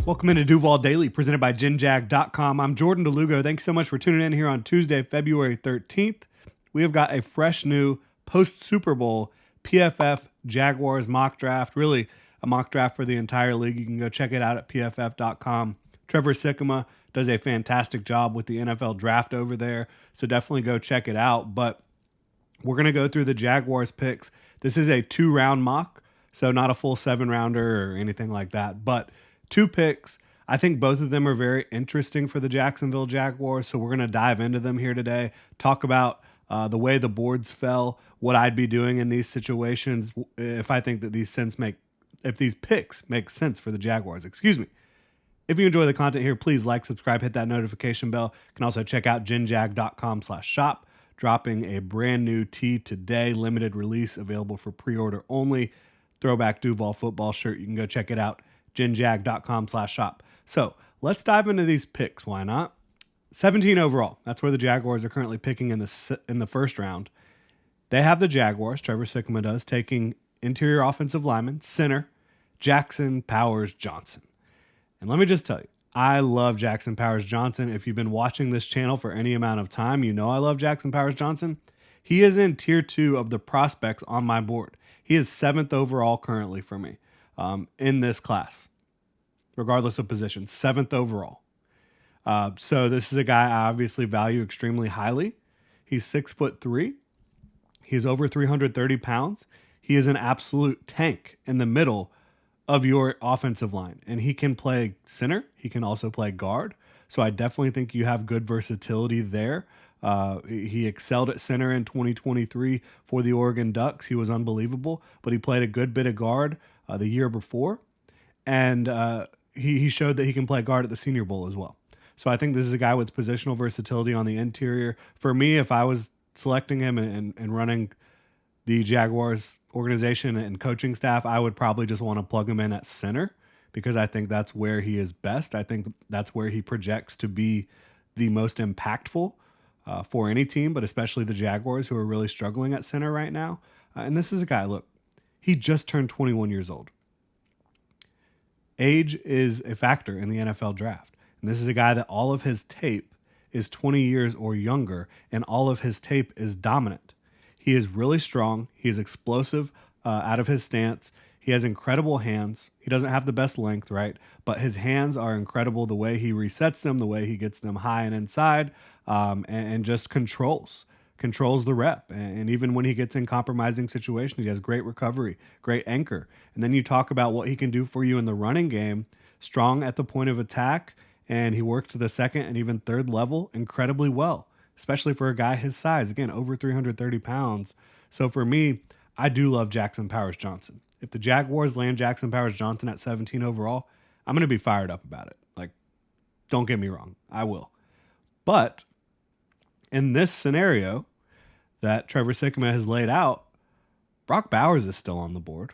Welcome into Duval Daily, presented by GenJag.com. I'm Jordan Lugo. Thanks so much for tuning in here on Tuesday, February 13th. We have got a fresh new post-Super Bowl PFF Jaguars mock draft, really a mock draft for the entire league. You can go check it out at PFF.com. Trevor Sikkema does a fantastic job with the NFL draft over there, so definitely go check it out. But we're going to go through the Jaguars picks. This is a 2-round mock, so not a full 7-rounder or anything like that, but 2 picks. I think both of them are very interesting for the Jacksonville Jaguars, so we're going to dive into them here today, talk about the way the boards fell, what I'd be doing in these situations, if I think that if these picks make sense for the Jaguars. Excuse me. If you enjoy the content here, please like, subscribe, hit that notification bell. You can also check out genjag.com/shop, dropping a brand new tee today, limited release, available for pre-order only. Throwback Duval football shirt. You can go check it out. genjag.com/shop. So let's dive into these picks. Why not? 17 overall. That's where the Jaguars are currently picking in the first round. They have the Jaguars, Trevor Sikkema does, taking interior offensive lineman, center, Jackson Powers Johnson. And let me just tell you, I love Jackson Powers Johnson. If you've been watching this channel for any amount of time, you know I love Jackson Powers Johnson. He is in tier 2 of the prospects on my board. He is 7th overall currently for me. In this class, regardless of position, 7th overall. So this is a guy I obviously value extremely highly. He's 6'3". He's over 330 pounds. He is an absolute tank in the middle of your offensive line, and he can play center. He can also play guard. So I definitely think you have good versatility there. He excelled at center in 2023 for the Oregon Ducks. He was unbelievable, but he played a good bit of guard the year before, and he showed that he can play guard at the Senior Bowl as well. So I think this is a guy with positional versatility on the interior. For me, if I was selecting him and running the Jaguars organization and coaching staff, I would probably just want to plug him in at center because I think that's where he is best. I think that's where he projects to be the most impactful for any team, but especially the Jaguars, who are really struggling at center right now. And this is a guy, look, he just turned 21 years old. Age is a factor in the NFL draft. And this is a guy that all of his tape is 20 years or younger, and all of his tape is dominant. He is really strong. He is explosive out of his stance. He has incredible hands. He doesn't have the best length, right? But his hands are incredible. The way he resets them, the way he gets them high and inside, and just controls the rep. And even when he gets in compromising situations, he has great recovery, great anchor. And then you talk about what he can do for you in the running game, strong at the point of attack, and he works to the second and even third level incredibly well, especially for a guy his size. Again, over 330 pounds. So for me, I do love Jackson Powers Johnson. If the Jaguars land Jackson Powers Johnson at 17 overall, I'm going to be fired up about it. Like, don't get me wrong, I will. But in this scenario that Trevor Sikkema has laid out, Brock Bowers is still on the board.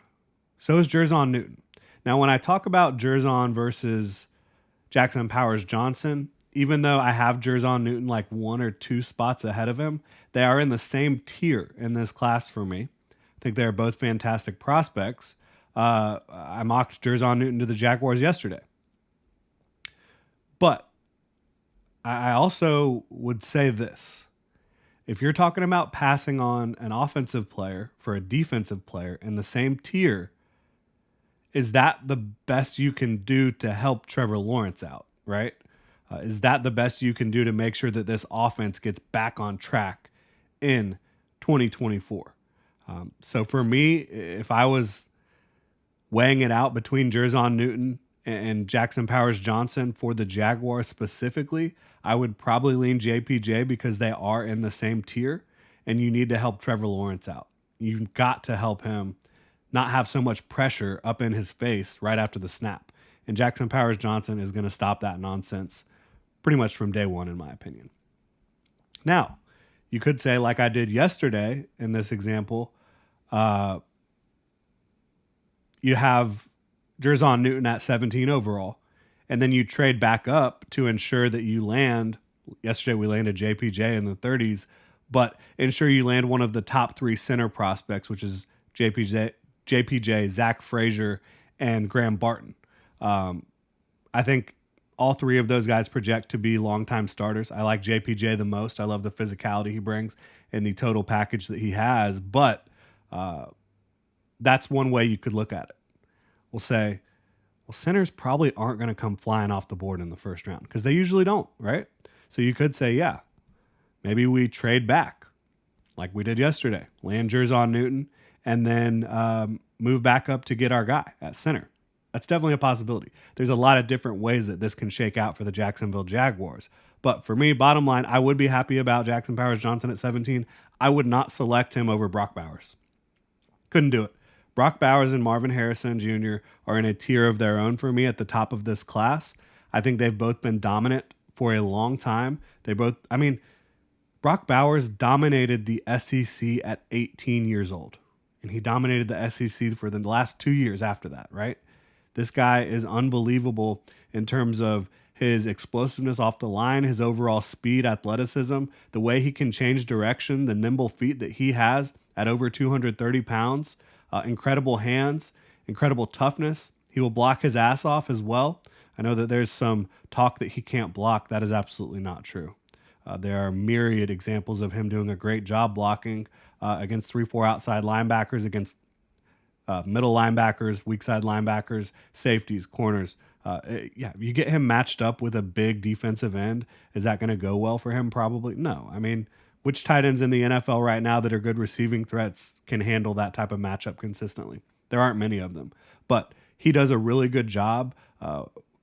So is Jerzon Newton. Now, when I talk about Jerzon versus Jackson Powers Johnson, even though I have Jerzon Newton like 1 or 2 spots ahead of him, they are in the same tier in this class for me. I think they're both fantastic prospects. I mocked Jerzon Newton to the Jaguars yesterday. But I also would say this. If you're talking about passing on an offensive player for a defensive player in the same tier, is that the best you can do to help Trevor Lawrence out, right? Is that the best you can do to make sure that this offense gets back on track in 2024? So for me, if I was weighing it out between Jerzon Newton and Jackson Powers Johnson for the Jaguars specifically, I would probably lean JPJ because they are in the same tier, and you need to help Trevor Lawrence out. You've got to help him not have so much pressure up in his face right after the snap. And Jackson Powers Johnson is going to stop that nonsense pretty much from day one, in my opinion. Now, you could say, like I did yesterday in this example, you have Jerzon Newton at 17 overall, and then you trade back up to ensure that you land. Yesterday we landed JPJ in the 30s, but ensure you land one of the top 3 center prospects, which is JPJ, Zach Frazier, and Graham Barton. I think all three of those guys project to be longtime starters. I like JPJ the most. I love the physicality he brings and the total package that he has. But that's one way you could look at it. We'll say, well, centers probably aren't going to come flying off the board in the first round because they usually don't, right? So you could say, yeah, maybe we trade back like we did yesterday, land Jerzon Newton, and then move back up to get our guy at center. That's definitely a possibility. There's a lot of different ways that this can shake out for the Jacksonville Jaguars. But for me, bottom line, I would be happy about Jackson Powers-Johnson at 17. I would not select him over Brock Bowers. Couldn't do it. Brock Bowers and Marvin Harrison Jr. are in a tier of their own for me at the top of this class. I think they've both been dominant for a long time. Brock Bowers dominated the SEC at 18 years old. And he dominated the SEC for the last 2 years after that, right? This guy is unbelievable in terms of his explosiveness off the line, his overall speed, athleticism, the way he can change direction, the nimble feet that he has at over 230 pounds, incredible hands, incredible toughness. He will block his ass off as well. I know that there's some talk that he can't block. That is absolutely not true. There are myriad examples of him doing a great job blocking against 3-4 outside linebackers, against middle linebackers, weak side linebackers, safeties, corners. You get him matched up with a big defensive end. Is that going to go well for him? Probably no. Which tight ends in the NFL right now that are good receiving threats can handle that type of matchup consistently? There aren't many of them. But he does a really good job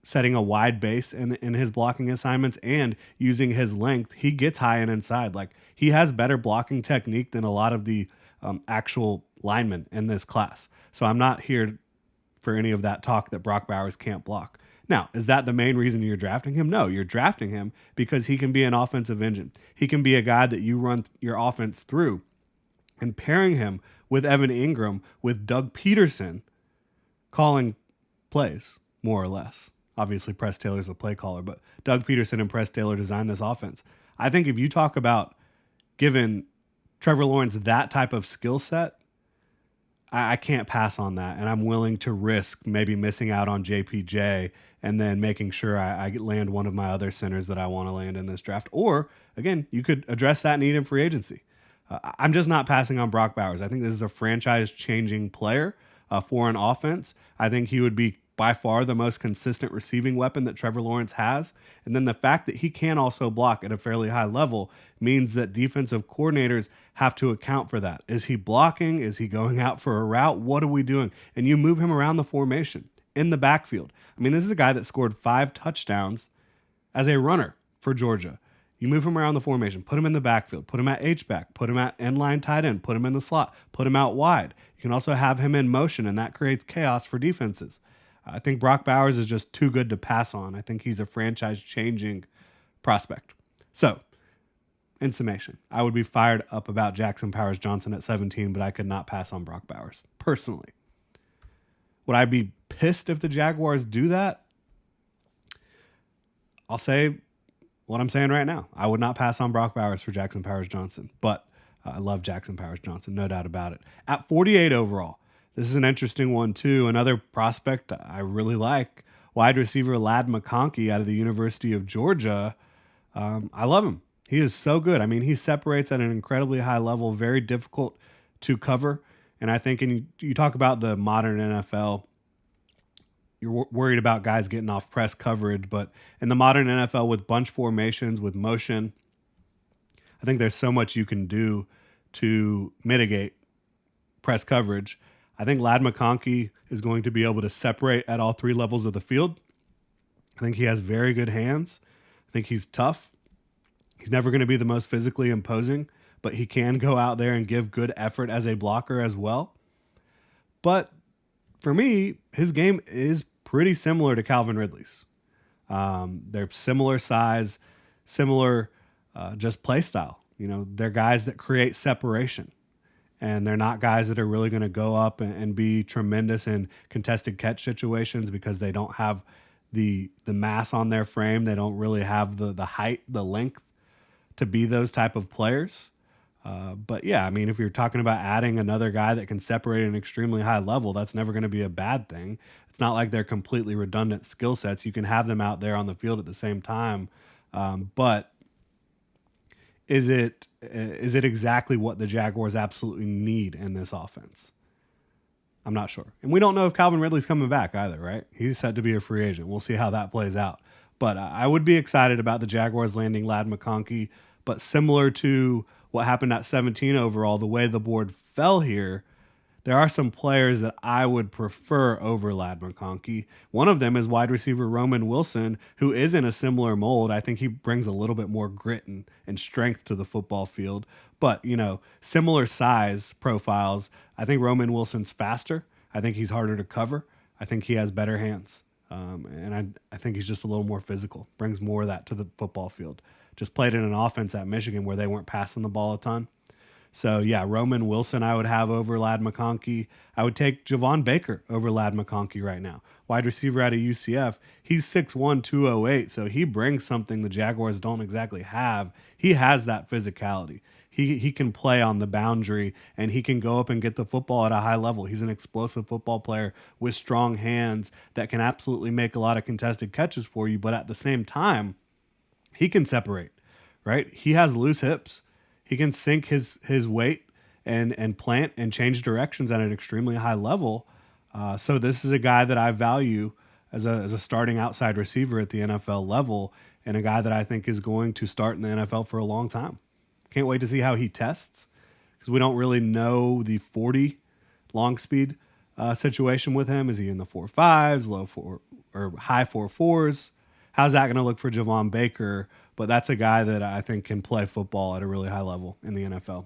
setting a wide base in his blocking assignments and using his length. He gets high and inside. Like, he has better blocking technique than a lot of the actual linemen in this class. So I'm not here for any of that talk that Brock Bowers can't block. Now, is that the main reason you're drafting him? No, you're drafting him because he can be an offensive engine. He can be a guy that you run your offense through. And pairing him with Evan Ingram, with Doug Peterson calling plays, more or less. Obviously, Press Taylor's the play caller, but Doug Peterson and Press Taylor designed this offense. I think if you talk about giving Trevor Lawrence that type of skill set, I can't pass on that, and I'm willing to risk maybe missing out on JPJ and then making sure I land one of my other centers that I want to land in this draft. Or, again, you could address that need in free agency. I'm just not passing on Brock Bowers. I think this is a franchise-changing player for an offense. I think he would be by far the most consistent receiving weapon that Trevor Lawrence has. And then the fact that he can also block at a fairly high level means that defensive coordinators have to account for that. Is he blocking? Is he going out for a route? What are we doing? And you move him around the formation in the backfield. This is a guy that scored 5 touchdowns as a runner for Georgia. You move him around the formation, put him in the backfield, put him at H-back, put him at end-line tight end, put him in the slot, put him out wide. You can also have him in motion, and that creates chaos for defenses. I think Brock Bowers is just too good to pass on. I think he's a franchise-changing prospect. So, in summation, I would be fired up about Jackson Powers-Johnson at 17, but I could not pass on Brock Bowers, personally. Would I be pissed if the Jaguars do that? I'll say what I'm saying right now. I would not pass on Brock Bowers for Jackson Powers-Johnson, but I love Jackson Powers-Johnson, no doubt about it. At 48 overall, this is an interesting one, too. Another prospect I really like, wide receiver Ladd McConkey out of the University of Georgia. I love him. He is so good. He separates at an incredibly high level, very difficult to cover. And I think you talk about the modern NFL, you're worried about guys getting off press coverage. But in the modern NFL with bunch formations, with motion, I think there's so much you can do to mitigate press coverage. I think Ladd McConkey is going to be able to separate at all 3 levels of the field. I think he has very good hands. I think he's tough. He's never going to be the most physically imposing, but he can go out there and give good effort as a blocker as well. But for me, his game is pretty similar to Calvin Ridley's. They're similar size, similar just play style. They're guys that create separation. And they're not guys that are really going to go up and be tremendous in contested catch situations because they don't have the mass on their frame. They don't really have the height, the length to be those type of players. But yeah, I mean, if you're talking about adding another guy that can separate at an extremely high level, that's never going to be a bad thing. It's not like they're completely redundant skill sets. You can have them out there on the field at the same time. But is it exactly what the Jaguars absolutely need in this offense? I'm not sure. And we don't know if Calvin Ridley's coming back either, right? He's set to be a free agent. We'll see how that plays out. But I would be excited about the Jaguars landing Ladd McConkey. But similar to what happened at 17 overall, the way the board fell here, there are some players that I would prefer over Ladd McConkey. One of them is wide receiver Roman Wilson, who is in a similar mold. I think he brings a little bit more grit and strength to the football field. But, similar size profiles. I think Roman Wilson's faster. I think he's harder to cover. I think he has better hands. And I think he's just a little more physical, brings more of that to the football field. Just played in an offense at Michigan where they weren't passing the ball a ton. So, yeah, Roman Wilson I would have over Ladd McConkey. I would take Javon Baker over Ladd McConkey right now. Wide receiver out of UCF. He's 6'1", 208, so he brings something the Jaguars don't exactly have. He has that physicality. He can play on the boundary, and he can go up and get the football at a high level. He's an explosive football player with strong hands that can absolutely make a lot of contested catches for you, but at the same time, he can separate, right? He has loose hips. He can sink his weight and plant and change directions at an extremely high level. So this is a guy that I value as a starting outside receiver at the NFL level, and a guy that I think is going to start in the NFL for a long time. Can't wait to see how he tests, because we don't really know the 40 long speed situation with him. Is he in the 4.5s, low 4 or high 4.4s? How's that going to look for Javon Baker? But that's a guy that I think can play football at a really high level in the NFL.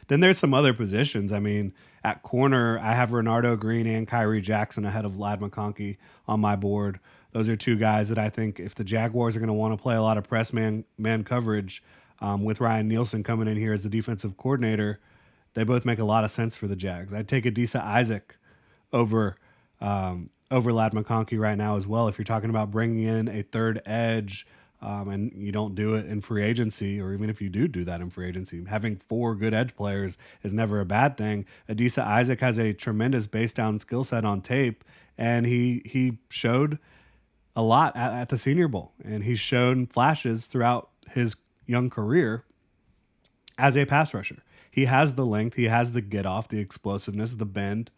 Then there's some other positions. I mean, at corner, I have Renardo Green and Kyrie Jackson ahead of Ladd McConkey on my board. Those are two guys that I think if the Jaguars are going to want to play a lot of press man coverage with Ryan Nielsen coming in here as the defensive coordinator, they both make a lot of sense for the Jags. I'd take Adisa Isaac over Ladd McConkey right now as well. If you're talking about bringing in a third edge, and you don't do it in free agency, or even if you do that in free agency, having 4 good edge players is never a bad thing. Adisa Isaac has a tremendous base down skill set on tape, and he showed a lot at the Senior Bowl, and he's shown flashes throughout his young career as a pass rusher. He has the length, he has the get off, the explosiveness, the bend.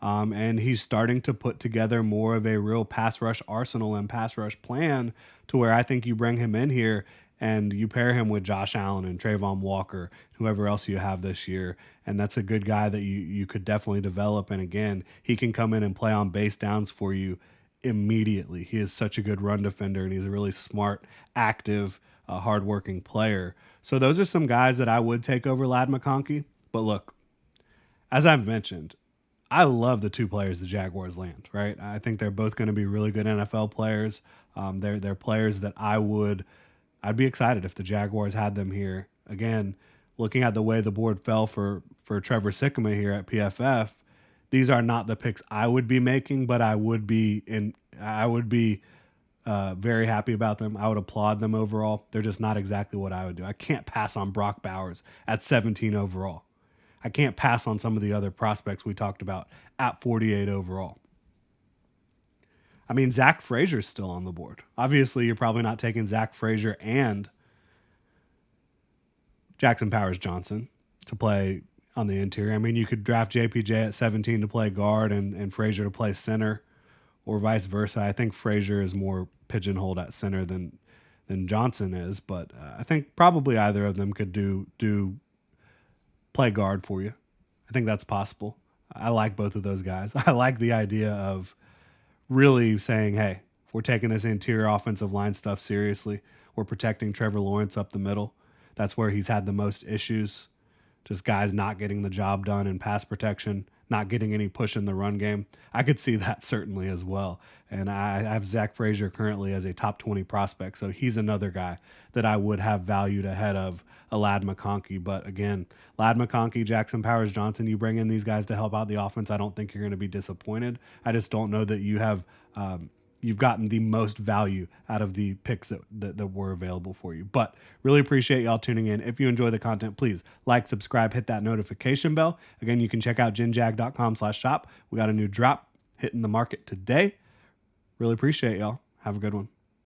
And he's starting to put together more of a real pass rush arsenal and pass rush plan, to where I think you bring him in here and you pair him with Josh Allen and Trayvon Walker, whoever else you have this year. And that's a good guy that you could definitely develop. And again, he can come in and play on base downs for you immediately. He is such a good run defender, and he's a really smart, active, hardworking player. So those are some guys that I would take over Ladd McConkey. But look, as I've mentioned, I love the 2 players the Jaguars land, right? I think they're both going to be really good NFL players. They're players that I'd be excited if the Jaguars had them here. Again, looking at the way the board fell for Trevor Sikkema here at PFF, these are not the picks I would be making, but I would be very happy about them. I would applaud them overall. They're just not exactly what I would do. I can't pass on Brock Bowers at 17 overall. I can't pass on some of the other prospects we talked about at 48 overall. I mean, Zach Frazier's still on the board. Obviously, you're probably not taking Zach Frazier and Jackson Powers Johnson to play on the interior. I mean, you could draft JPJ at 17 to play guard and Frazier to play center, or vice versa. I think Frazier is more pigeonholed at center than Johnson is, but I think probably either of them could do play guard for you. I think that's possible. I like both of those guys. I like the idea of really saying, hey, if we're taking this interior offensive line stuff seriously, we're protecting Trevor Lawrence up the middle. That's where he's had the most issues. Just guys not getting the job done in pass protection, not getting any push in the run game. I could see that certainly as well. And I have Zach Frazier currently as a top 20 prospect, so he's another guy that I would have valued ahead of a Ladd McConkey. But again, Ladd McConkey, Jackson Powers Johnson, you bring in these guys to help out the offense, I don't think you're going to be disappointed. I just don't know that you have you've gotten the most value out of the picks that were available for you. But really appreciate y'all tuning in. If you enjoy the content, please like, subscribe, hit that notification bell. Again, you can check out ginjag.com/shop. We got a new drop hitting the market today. Really appreciate y'all. Have a good one.